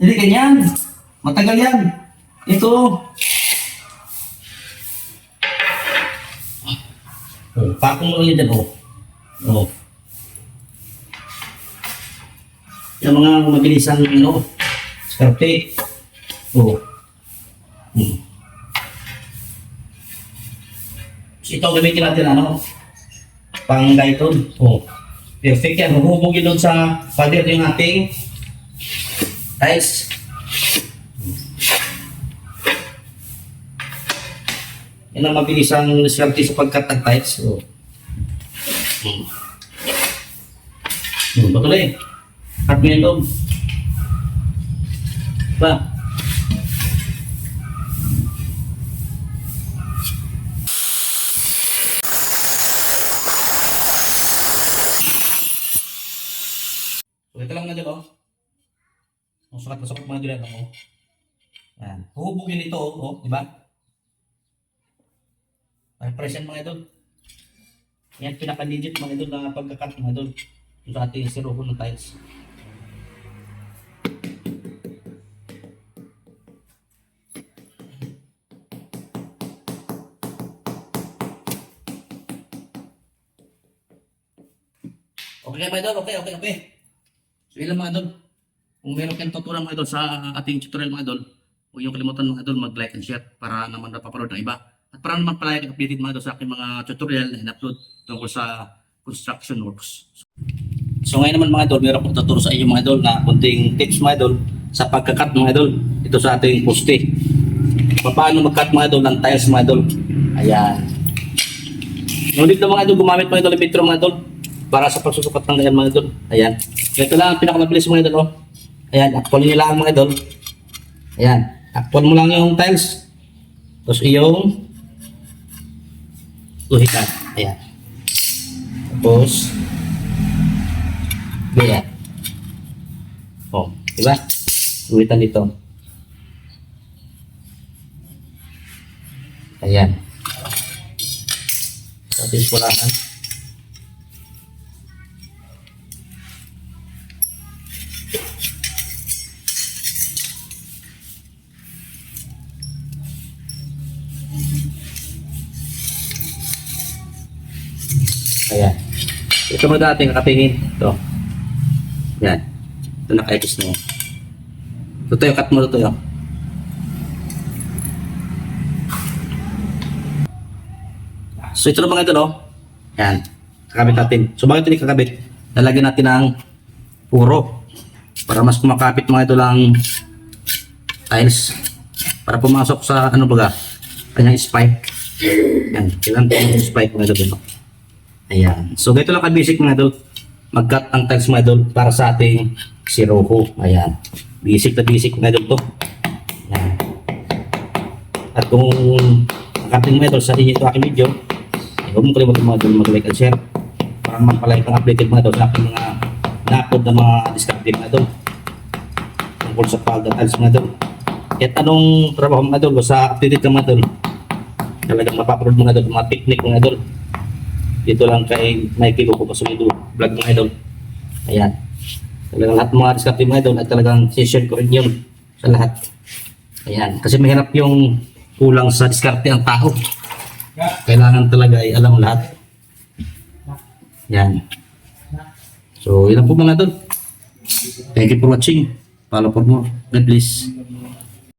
Hindi ganyan. Matagal yan. Ito. Oh, pakong mo lang yan dyan, oh. Oh. Yung mga mabilisang, ano, skarte. Oh. So, ito gamitin natin, ano, pang gayton. Oh. Perfect yan. Huhubugin doon sa pader yung ating tiles. Yan ang mabilis ang swerte sa pagkat ng tiles. So, patuloy. Cut mo yan doon. Diba? So, ito lang na dyan, oh. Ang sukat na sukat mga dyan, oh. Yan. Huhubugin ito, oh. Diba? Ay, present mga idol. Yan, pinaka-legit mga idol na pagkakat mga idol. Yung sa ating siruho ng tiles. Okay mga idol, okay. So ilan mga idol. Kung meron kayong tuturuan mga idol sa ating tutorial mga idol, huwag yung kalimutan mga idol mag-like and share para naman napapanood ng iba. At para naman pala updated mga idol sa aking mga tutorial na in-upload tungkol sa construction works. So ngayon naman mga idol, meron akong tuturo sa inyo mga idol na kunting tips mga idol sa pagkakat mga idol ito sa ating poste. Paano mag-cut mga idol ng tiles mga idol. Ayan. Ngunit na mga idol, gumamit mga idol ng metro mga idol para sa pagsusukat ng ganyan mga idol. Ayan. Ito lang ang pinakamabilis mga idol. Oh. Ayan, actual nyo lang mga idol. Ayan, actual mo lang yung tiles. Tapos iyong tuhikan. Ayan. Tapos ganyan. Oh, diba? Tuhitan dito. Ayan. Tapos pulahan. Ayan. Ito mo dating kakatingin. Ito. Yan. Ito naka-X na yan. Ito tayo, cut mo ito tayo. So ito na mga ito, no? Yan. Kakabit natin. So bakit hindi kakabit? Lalagyan natin ng puro. Para mas kumakapit mga ito lang tiles. Para pumasok sa ano baga, kanyang spike. Yan. Kailangan po yung spike mga ito, no? Ayan. So, ganito lang ka-basic mga idol. Mag-cut ang tiles mga idol para sa ating siruho. Ayan. Basic na basic mga idol to. Ayan. At kung nakating mga idol sa inyo ito aking video, huwag mong kalimutan mga idol mag-like and share para mapalike ang updated mga idol sa aking mga na-upload na mga discarded mga idol tungkol sa pag-tiles mga idol. At anong trabaho mga idol sa updated ka mga idol, talagang mapapanood mga idol mga technique mga idol. Dito lang kay Mikey Loco Pasumido vlog mga idol. Ayan. Talagang lahat mga discarte mga idol at talagang session ko rin yun sa lahat. Ayan. Kasi mahirap yung kulang sa diskarte ang tao. Kailangan talaga ay alam lahat. Ayan. So, yun lang po mga idol. Thank you for watching. Follow for more. God bless.